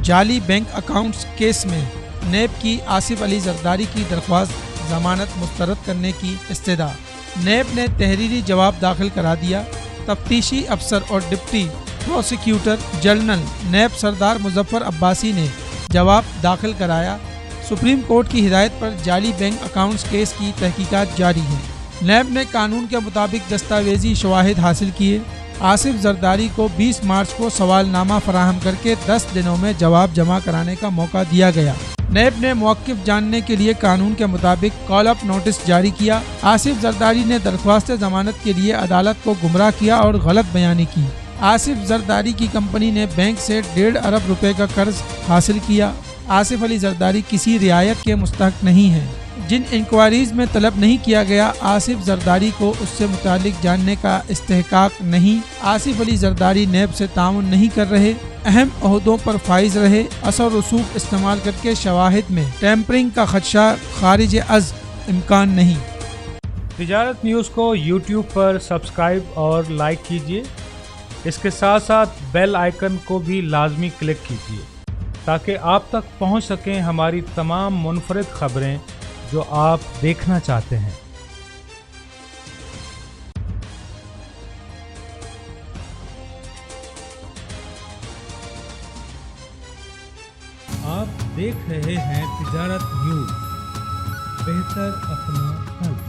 جعلی bank accounts case میں NAB کی آصف علی زرداری کی درخواست ضمانت مسترد کرنے کی استدعا۔ نیب نے تحریری جواب داخل کرا دیا۔ تفتیشی افسر اور ڈپٹی پروسیکیوٹر جنرل نیب سردار مظفر عباسی نے جواب داخل کرایا۔ سپریم کورٹ کی ہدایت پر جعلی بینک اکاؤنٹس کیس کی تحقیقات جاری ہیں۔ نیب نے قانون کے مطابق دستاویزی شواہد حاصل کیے۔ آصف زرداری کو 20 مارچ کو سوال نامہ فراہم کر کے 10 دنوں میں جواب جمع کرانے کا موقع دیا گیا۔ نیب نے موقف جاننے کے لیے قانون کے مطابق کال اپ نوٹس جاری کیا۔ آصف زرداری نے درخواست ضمانت کے لیے عدالت کو گمراہ کیا اور غلط بیانی کی۔ آصف زرداری کی کمپنی نے بینک سے 1.5 ارب روپے کا قرض حاصل کیا۔ آصف علی زرداری کسی رعایت کے مستحق نہیں ہیں۔ جن انکوائریز میں طلب نہیں کیا گیا، آصف زرداری کو اس سے متعلق جاننے کا استحقاق نہیں۔ آصف علی زرداری نیب سے تعاون نہیں کر رہے، اہم عہدوں پر فائز رہے، اثر و رسوخ استعمال کر کے شواہد میں ٹیمپرنگ کا خدشہ خارج از امکان نہیں۔ تجارت نیوز کو یوٹیوب پر سبسکرائب اور لائک کیجیے۔ اس کے ساتھ ساتھ بیل آئیکن کو بھی لازمی کلک کیجیے تاکہ آپ تک پہنچ سکیں ہماری تمام منفرد خبریں جو آپ دیکھنا چاہتے ہیں۔ آپ دیکھ رہے ہیں تجارت نیوز، بہتر اپنا حل۔